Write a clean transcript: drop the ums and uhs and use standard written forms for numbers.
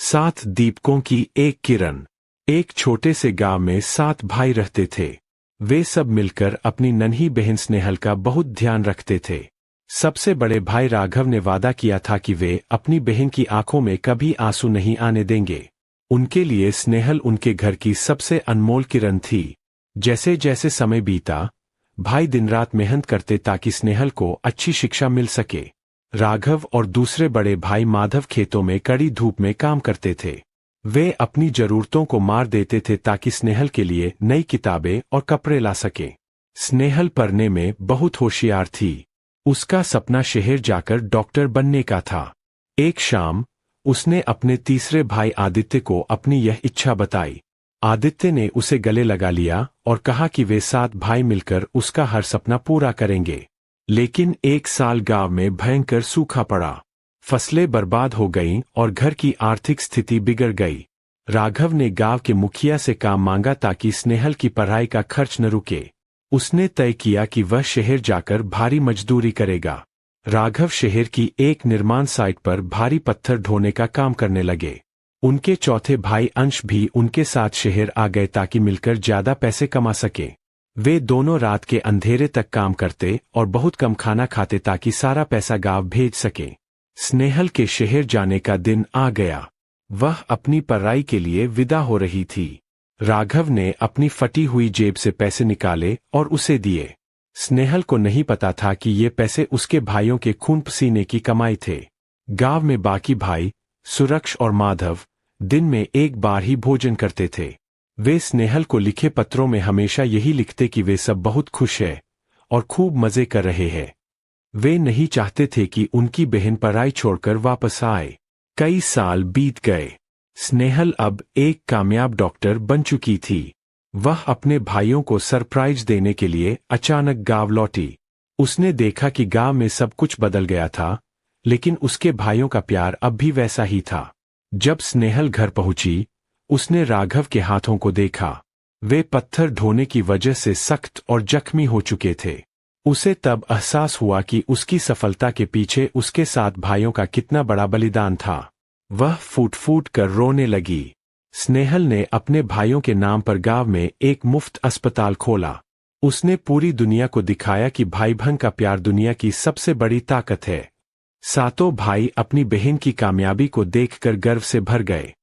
7 दीपकों की एक किरण। एक छोटे से गांव में 7 भाई रहते थे। वे सब मिलकर अपनी नन्ही बहन स्नेहल का बहुत ध्यान रखते थे। सबसे बड़े भाई राघव ने वादा किया था कि वे अपनी बहन की आंखों में कभी आंसू नहीं आने देंगे। उनके लिए स्नेहल उनके घर की सबसे अनमोल किरण थी। जैसे जैसे समय बीता, भाई दिन रात मेहनत करते ताकि स्नेहल को अच्छी शिक्षा मिल सके। राघव और दूसरे बड़े भाई माधव खेतों में कड़ी धूप में काम करते थे। वे अपनी जरूरतों को मार देते थे ताकि स्नेहल के लिए नई किताबें और कपड़े ला सके। स्नेहल पढ़ने में बहुत होशियार थी। उसका सपना शहर जाकर डॉक्टर बनने का था। एक शाम उसने अपने तीसरे भाई आदित्य को अपनी यह इच्छा बताई। आदित्य ने उसे गले लगा लिया और कहा कि वे 7 भाई मिलकर उसका हर सपना पूरा करेंगे। लेकिन एक साल गांव में भयंकर सूखा पड़ा। फसलें बर्बाद हो गईं और घर की आर्थिक स्थिति बिगड़ गई। राघव ने गांव के मुखिया से काम मांगा ताकि स्नेहल की पढ़ाई का खर्च न रुके। उसने तय किया कि वह शहर जाकर भारी मजदूरी करेगा। राघव शहर की एक निर्माण साइट पर भारी पत्थर ढोने का काम करने लगे। उनके चौथे भाई अंश भी उनके साथ शहर आ गए ताकि मिलकर ज्यादा पैसे कमा सके। वे दोनों रात के अंधेरे तक काम करते और बहुत कम खाना खाते ताकि सारा पैसा गांव भेज सके। स्नेहल के शहर जाने का दिन आ गया। वह अपनी पढ़ाई के लिए विदा हो रही थी। राघव ने अपनी फटी हुई जेब से पैसे निकाले और उसे दिए। स्नेहल को नहीं पता था कि ये पैसे उसके भाइयों के खून पसीने की कमाई थे। गांव में बाकी भाई सुरक्ष और माधव दिन में एक बार ही भोजन करते थे। वे स्नेहल को लिखे पत्रों में हमेशा यही लिखते कि वे सब बहुत खुश हैं और खूब मजे कर रहे हैं। वे नहीं चाहते थे कि उनकी बहन पढ़ाई छोड़कर वापस आए। कई साल बीत गए। स्नेहल अब एक कामयाब डॉक्टर बन चुकी थी। वह अपने भाइयों को सरप्राइज देने के लिए अचानक गांव लौटी। उसने देखा कि गांव में सब कुछ बदल गया था, लेकिन उसके भाइयों का प्यार अब भी वैसा ही था। जब स्नेहल घर पहुंची, उसने राघव के हाथों को देखा। वे पत्थर ढोने की वजह से सख्त और जख्मी हो चुके थे। उसे तब एहसास हुआ कि उसकी सफलता के पीछे उसके 7 भाइयों का कितना बड़ा बलिदान था। वह फूट फूट कर रोने लगी। स्नेहल ने अपने भाइयों के नाम पर गांव में एक मुफ्त अस्पताल खोला। उसने पूरी दुनिया को दिखाया कि भाई बहन का प्यार दुनिया की सबसे बड़ी ताकत है। 7 भाई अपनी बहन की कामयाबी को देखकर गर्व से भर गए।